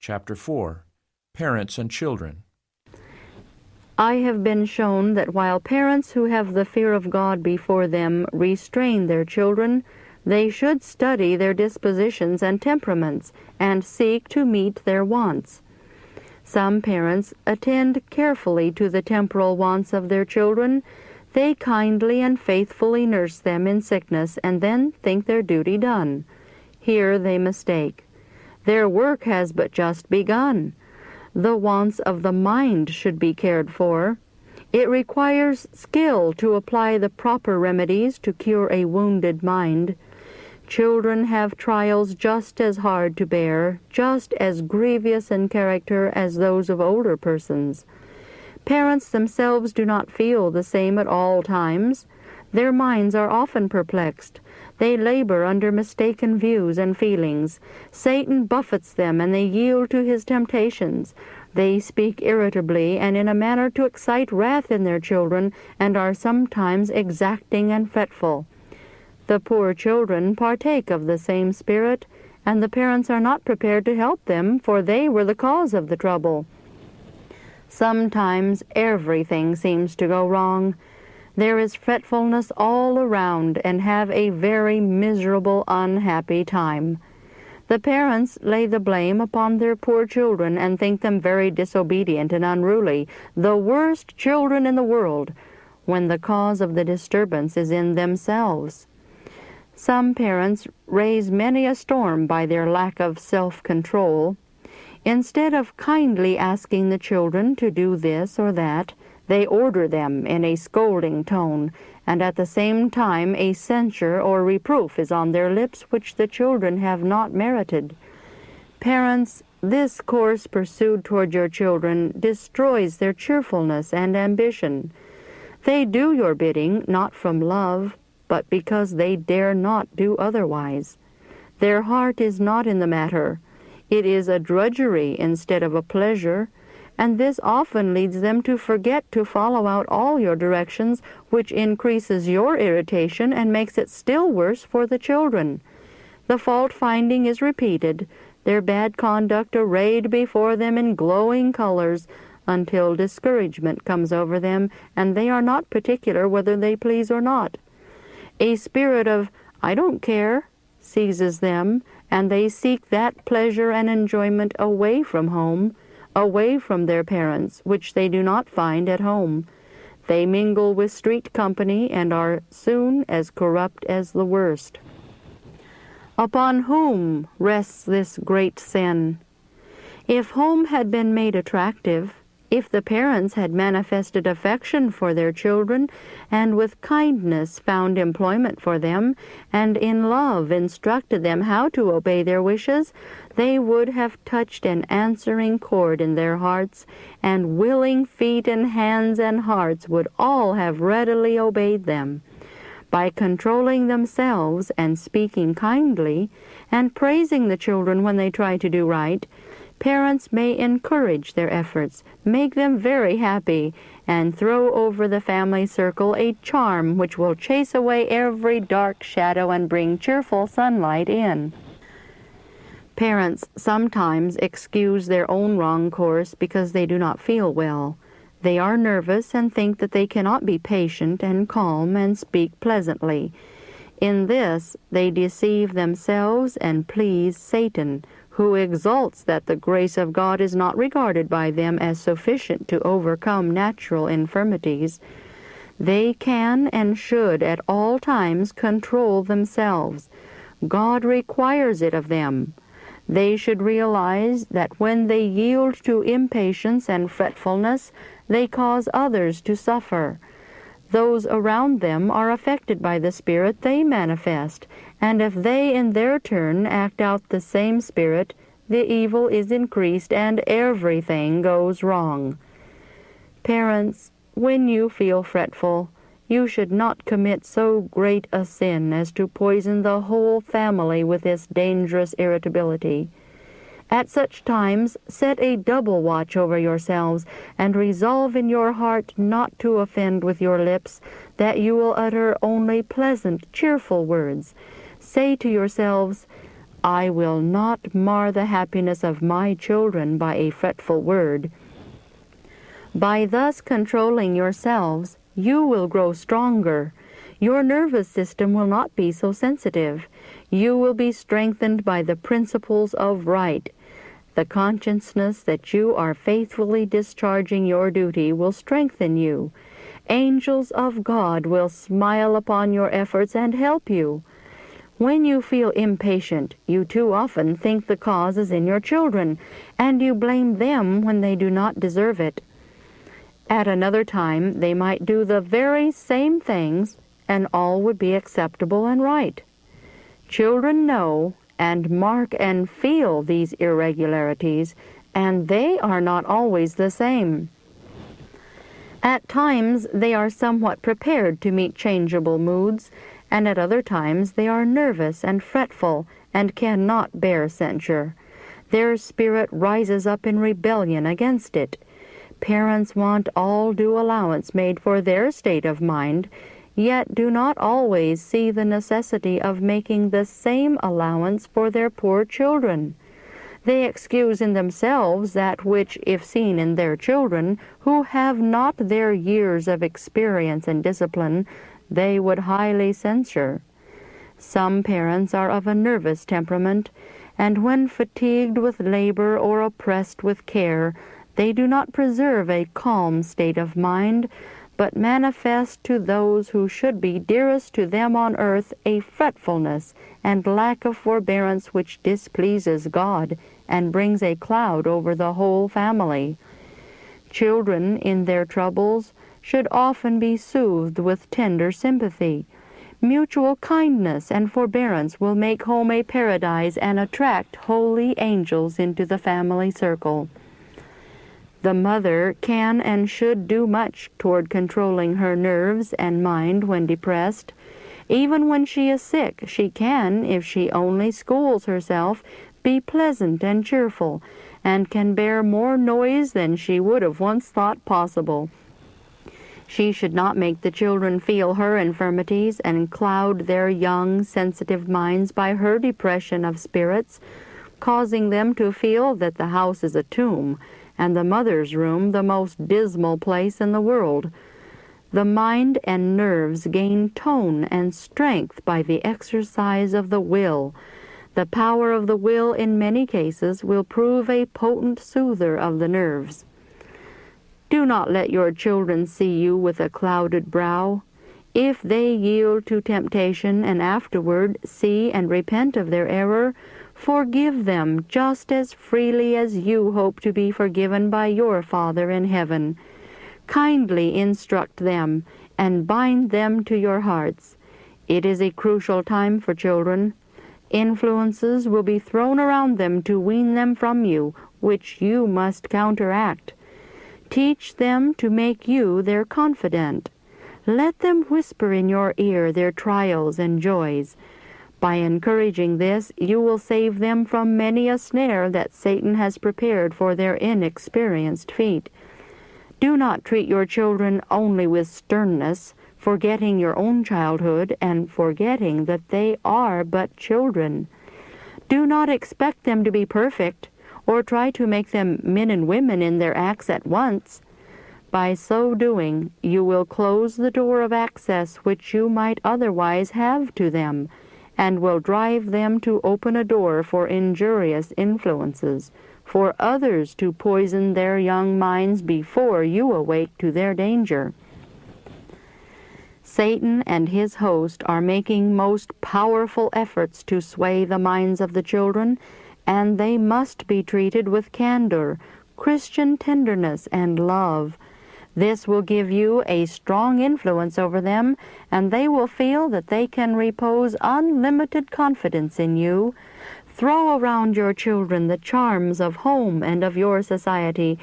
Chapter 4. Parents and Children. I have been shown that while parents who have the fear of God before them restrain their children, they should study their dispositions and temperaments and seek to meet their wants. Some parents attend carefully to the temporal wants of their children. They kindly and faithfully nurse them in sickness and then think their duty done. Here they mistake. Their work has but just begun. The wants of the mind should be cared for. It requires skill to apply the proper remedies to cure a wounded mind. Children have trials just as hard to bear, just as grievous in character as those of older persons. Parents themselves do not feel the same at all times. Their minds are often perplexed. They labor under mistaken views and feelings. Satan buffets them, and they yield to his temptations. They speak irritably and in a manner to excite wrath in their children, and are sometimes exacting and fretful. The poor children partake of the same spirit, and the parents are not prepared to help them, for they were the cause of the trouble. Sometimes everything seems to go wrong. There is fretfulness all around, and have a very miserable, unhappy time. The parents lay the blame upon their poor children and think them very disobedient and unruly, the worst children in the world, when the cause of the disturbance is in themselves. Some parents raise many a storm by their lack of self-control. Instead of kindly asking the children to do this or that, they order them in a scolding tone, and at the same time a censure or reproof is on their lips which the children have not merited. Parents, this course pursued toward your children destroys their cheerfulness and ambition. They do your bidding not from love, but because they dare not do otherwise. Their heart is not in the matter. It is a drudgery instead of a pleasure, and this often leads them to forget to follow out all your directions, which increases your irritation and makes it still worse for the children. The fault-finding is repeated, their bad conduct arrayed before them in glowing colors, until discouragement comes over them, and they are not particular whether they please or not. A spirit of, "I don't care," seizes them, and they seek that pleasure and enjoyment away from home, away from their parents, which they do not find at home. They mingle with street company and are soon as corrupt as the worst. Upon whom rests this great sin? If home had been made attractive, if the parents had manifested affection for their children, and with kindness found employment for them, and in love instructed them how to obey their wishes, they would have touched an answering chord in their hearts, and willing feet and hands and hearts would all have readily obeyed them. By controlling themselves and speaking kindly, and praising the children when they try to do right, parents may encourage their efforts, make them very happy, and throw over the family circle a charm which will chase away every dark shadow and bring cheerful sunlight in. Parents sometimes excuse their own wrong course because they do not feel well. They are nervous and think that they cannot be patient and calm and speak pleasantly. In this, they deceive themselves and please Satan, who exalts that the grace of God is not regarded by them as sufficient to overcome natural infirmities. They can and should at all times control themselves. God requires it of them. They should realize that when they yield to impatience and fretfulness, they cause others to suffer. Those around them are affected by the spirit they manifest, and if they in their turn act out the same spirit, the evil is increased and everything goes wrong. Parents, when you feel fretful, you should not commit so great a sin as to poison the whole family with this dangerous irritability. At such times, set a double watch over yourselves, and resolve in your heart not to offend with your lips, that you will utter only pleasant, cheerful words. Say to yourselves, I will not mar the happiness of my children by a fretful word. By thus controlling yourselves, you will grow stronger. Your nervous system will not be so sensitive. You will be strengthened by the principles of right. The consciousness that you are faithfully discharging your duty will strengthen you. Angels of God will smile upon your efforts and help you. When you feel impatient, you too often think the cause is in your children, and you blame them when they do not deserve it. At another time, they might do the very same things, and all would be acceptable and right. Children know and mark and feel these irregularities, and they are not always the same. At times, they are somewhat prepared to meet changeable moods, and at other times they are nervous and fretful and cannot bear censure. Their spirit rises up in rebellion against it. Parents want all due allowance made for their state of mind, yet do not always see the necessity of making the same allowance for their poor children. They excuse in themselves that which, if seen in their children, who have not their years of experience and discipline, they would highly censure. Some parents are of a nervous temperament, and when fatigued with labor or oppressed with care, they do not preserve a calm state of mind, but manifest to those who should be dearest to them on earth a fretfulness and lack of forbearance which displeases God and brings a cloud over the whole family. Children in their troubles should often be soothed with tender sympathy. Mutual kindness and forbearance will make home a paradise and attract holy angels into the family circle. The mother can and should do much toward controlling her nerves and mind when depressed. Even when she is sick, she can, if she only schools herself, be pleasant and cheerful, and can bear more noise than she would have once thought possible. She should not make the children feel her infirmities and cloud their young, sensitive minds by her depression of spirits, causing them to feel that the house is a tomb, and the mother's room the most dismal place in the world. The mind and nerves gain tone and strength by the exercise of the will. The power of the will in many cases will prove a potent soother of the nerves. Do not let your children see you with a clouded brow. If they yield to temptation and afterward see and repent of their error, forgive them just as freely as you hope to be forgiven by your Father in heaven. Kindly instruct them and bind them to your hearts. It is a crucial time for children. Influences will be thrown around them to wean them from you, which you must counteract. Teach them to make you their confidant. Let them whisper in your ear their trials and joys. By encouraging this, you will save them from many a snare that Satan has prepared for their inexperienced feet. Do not treat your children only with sternness, forgetting your own childhood and forgetting that they are but children. Do not expect them to be perfect, or try to make them men and women in their acts at once. By so doing, you will close the door of access which you might otherwise have to them, and will drive them to open a door for injurious influences, for others to poison their young minds before you awake to their danger. Satan and his host are making most powerful efforts to sway the minds of the children, and they must be treated with candor, Christian tenderness, and love. This will give you a strong influence over them, and they will feel that they can repose unlimited confidence in you. Throw around your children the charms of home and of your society.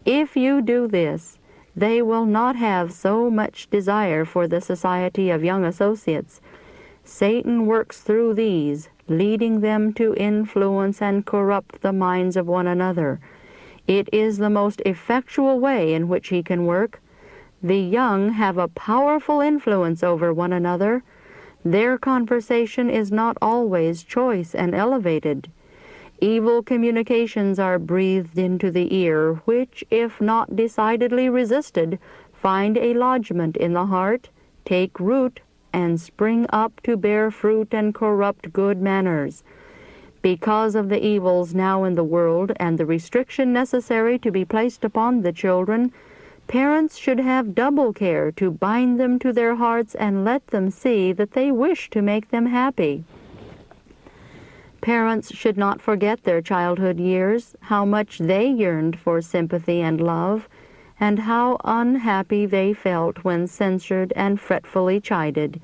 If you do this, they will not have so much desire for the society of young associates. Satan works through these, leading them to influence and corrupt the minds of one another. It is the most effectual way in which he can work. The young have a powerful influence over one another. Their conversation is not always choice and elevated. Evil communications are breathed into the ear, which, if not decidedly resisted, find a lodgment in the heart, take root, and spring up to bear fruit and corrupt good manners. Because of the evils now in the world and the restriction necessary to be placed upon the children, parents should have double care to bind them to their hearts and let them see that they wish to make them happy. Parents should not forget their childhood years, how much they yearned for sympathy and love, and how unhappy they felt when censured and fretfully chided.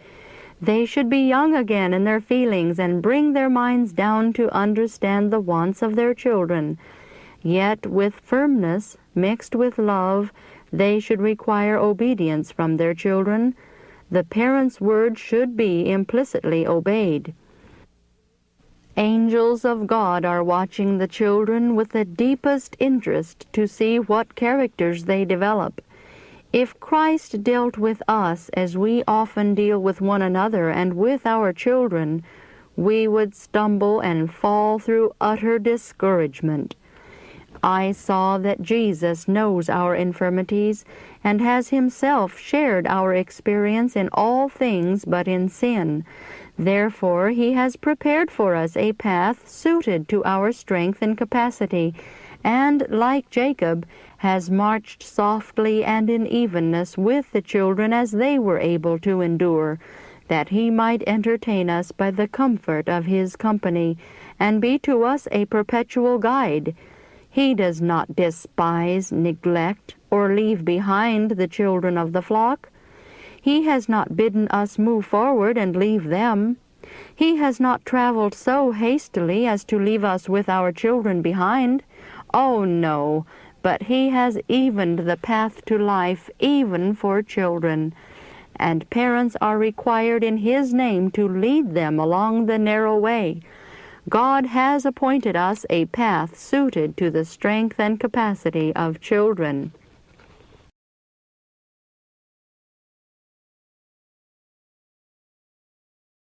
They should be young again in their feelings and bring their minds down to understand the wants of their children. Yet with firmness, mixed with love, they should require obedience from their children. The parents' word should be implicitly obeyed. Angels of God are watching the children with the deepest interest to see what characters they develop. If Christ dealt with us as we often deal with one another and with our children, we would stumble and fall through utter discouragement. I saw that Jesus knows our infirmities and has himself shared our experience in all things but in sin. Therefore, he has prepared for us a path suited to our strength and capacity, and, like Jacob, has marched softly and in evenness with the children as they were able to endure, that he might entertain us by the comfort of his company, and be to us a perpetual guide. He does not despise, neglect, or leave behind the children of the flock. He has not bidden us move forward and leave them. He has not traveled so hastily as to leave us with our children behind. Oh, no, but he has evened the path to life even for children, and parents are required in his name to lead them along the narrow way. God has appointed us a path suited to the strength and capacity of children.